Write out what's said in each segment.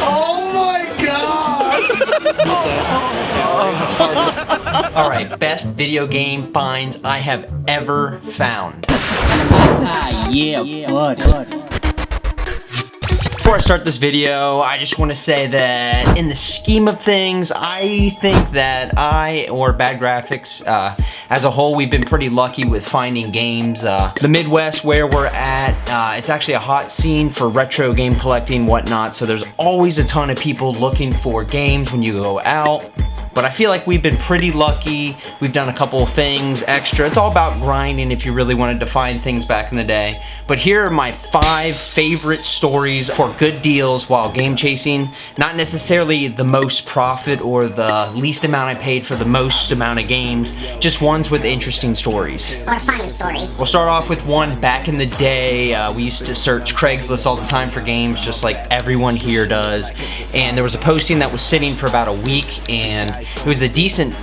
Oh my god! All right, best video game finds I have ever found. Yeah, buddy. Before I start this video, I just want to say that in the scheme of things, I think that Bad GraFx, as a whole, we've been pretty lucky with finding games. The Midwest, where we're at, it's actually a hot scene for retro game collecting, whatnot, so there's always a ton of people looking for games when you go out. But I feel like we've been pretty lucky. We've done a couple of things extra. It's all about grinding if you really wanted to find things back in the day. But here are my 5 favorite stories for good deals while game chasing. Not necessarily the most profit or the least amount I paid for the most amount of games, just ones with interesting stories. Or funny stories. We'll start off with one back in the day. We used to search Craigslist all the time for games, just like everyone here does. And there was a posting that was sitting for about a week, and it was a decent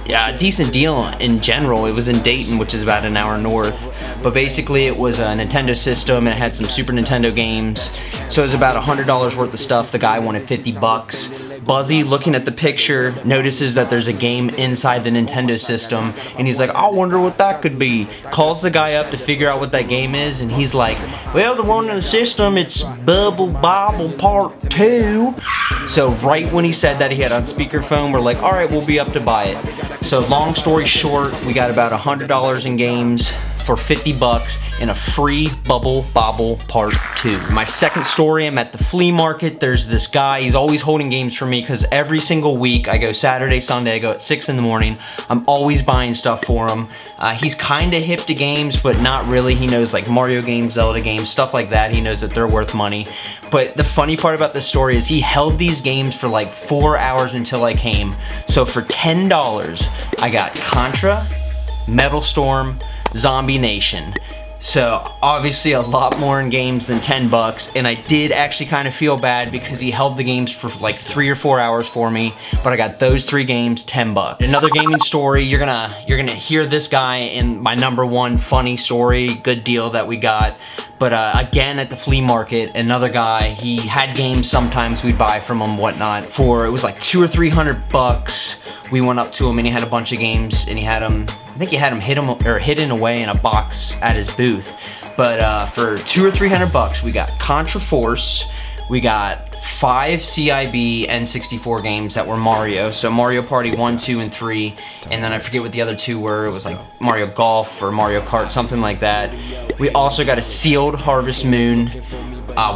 deal in general. It was in Dayton, which is about an hour north. But basically it was a Nintendo system and it had some Super Nintendo games. So it was about $100 worth of stuff. The guy wanted 50 bucks. Buzzy, looking at the picture, notices that there's a game inside the Nintendo system, and he's like, I wonder what that could be. Calls the guy up to figure out what that game is, and he's like, well, the one in the system, it's Bubble Bobble Part 2. So right when he said that, he had on speakerphone, we're like, all right, we'll be up to buy it. So long story short, we got about $100 in games for 50 bucks in a free Bubble Bobble Part 2. My second story, I'm at the flea market. There's this guy, he's always holding games for me because every single week, I go Saturday, Sunday, I go at 6 in the morning. I'm always buying stuff for him. He's kind of hip to games, but not really. He knows like Mario games, Zelda games, stuff like that. He knows that they're worth money. But the funny part about this story is he held these games for like 4 hours until I came. So for $10, I got Contra, Metal Storm, Zombie Nation. So obviously a lot more in games than 10 bucks, and I did actually kind of feel bad because he held the games for like 3 or 4 hours for me, but I got those 3 games, 10 bucks. Another gaming story, you're gonna hear this guy in my #1 funny story, good deal that we got. But again, at the flea market, another guy, he had games sometimes we'd buy from him, whatnot, for, it was like 200 or 300 bucks. We went up to him and he had a bunch of games, and he had them, I think he had them hidden away in a box at his booth. But for 200 or 300 bucks, we got Contra Force, we got 5 CIB N64 games that were Mario. So Mario Party 1, 2, and 3. And then I forget what the other 2 were. It was like Mario Golf or Mario Kart, something like that. We also got a sealed Harvest Moon.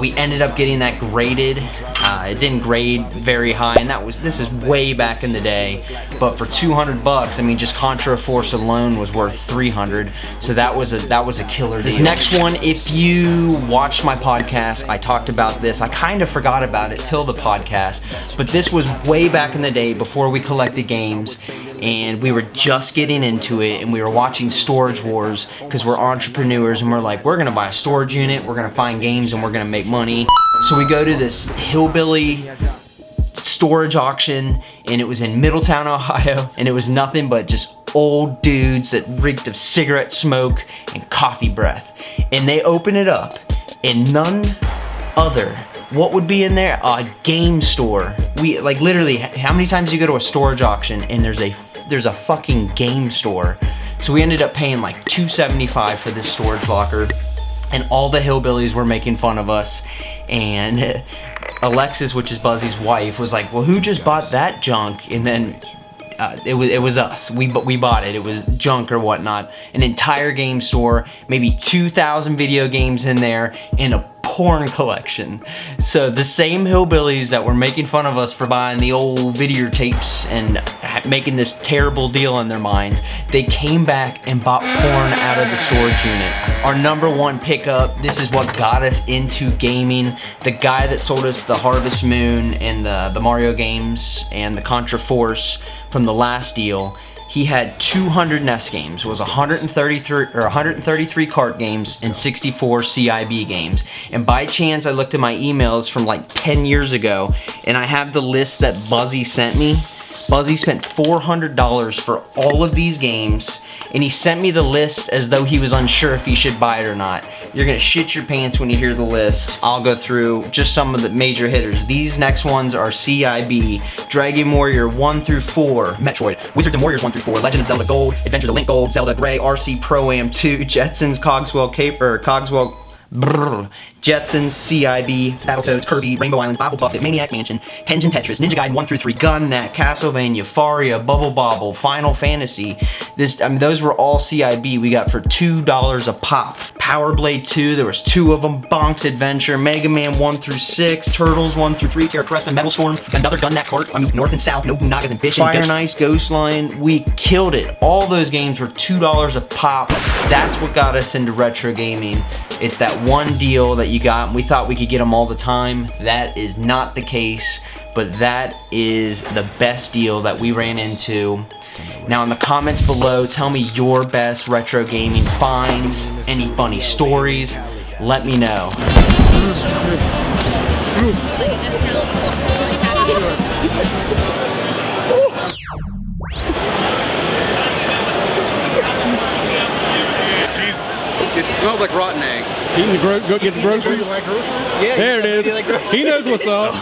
We ended up getting that graded. It didn't grade very high, and this is way back in the day. But for 200 bucks, I mean, just Contra Force alone was worth 300. So that was a killer deal. This next one, if you watched my podcast, I talked about this. I kind of forgot about it till the podcast, but this was way back in the day before we collected games, and we were just getting into it, and we were watching Storage Wars because we're entrepreneurs, and we're like, we're gonna buy a storage unit, we're gonna find games, and we're gonna make money. So we go to this hillbilly storage auction, and it was in Middletown, Ohio, and it was nothing but just old dudes that reeked of cigarette smoke and coffee breath. And they open it up, and none other, what would be in there? A game store. We, like, literally, how many times do you go to a storage auction and there's a fucking game store? So we ended up paying like $275 for this storage locker, and all the hillbillies were making fun of us. And Alexis, which is Buzzy's wife, was like, well, who just bought that junk? And then it was us. We bought it. It was junk or whatnot. An entire game store, maybe 2,000 video games in there, and a porn collection. So the same hillbillies that were making fun of us for buying the old videotapes and making this terrible deal in their minds, they came back and bought porn out of the storage unit. Our #1 pickup, this is what got us into gaming. The guy that sold us the Harvest Moon and the Mario games and the Contra Force from the last deal, he had 200 NES games. It was 133 kart games and 64 CIB games. And by chance, I looked at my emails from like 10 years ago, and I have the list that Buzzy sent me. Buzzy spent $400 for all of these games, and he sent me the list as though he was unsure if he should buy it or not. You're gonna shit your pants when you hear the list. I'll go through just some of the major hitters. These next ones are CIB, Dragon Warrior 1 through 4, Metroid, Wizards and Warriors 1 through 4, Legend of Zelda Gold, Adventures of Link Gold, Zelda Gray, RC Pro-Am 2, Jetsons, Jetsons, CIB, Battletoads, Kirby, Rainbow Islands, Bobble Buffet, Maniac Mansion, Tengen Tetris, Ninja Gaiden 1 through 3, Gunnet, Castlevania, Faria, Bubble Bobble, Final Fantasy. Those were all CIB we got for $2 a pop. Power Blade 2, there was 2 of them, Bonk's Adventure, Mega Man 1 through 6, Turtles 1 through 3, Terra Cresta, Metal Storm, another Gunnet Court, North and South, Nobu Nagas and Bishan, Fire and Ice, Ghost Lion, we killed it. All those games were $2 a pop. That's what got us into retro gaming. It's that one deal that you got, and we thought we could get them all the time. That is not the case, but that is the best deal that we ran into. Now in the comments below, tell me your best retro gaming finds, any funny stories, let me know. It smells like rotten egg. Go get the groceries? You like groceries? Yeah, there it is. He knows what's up.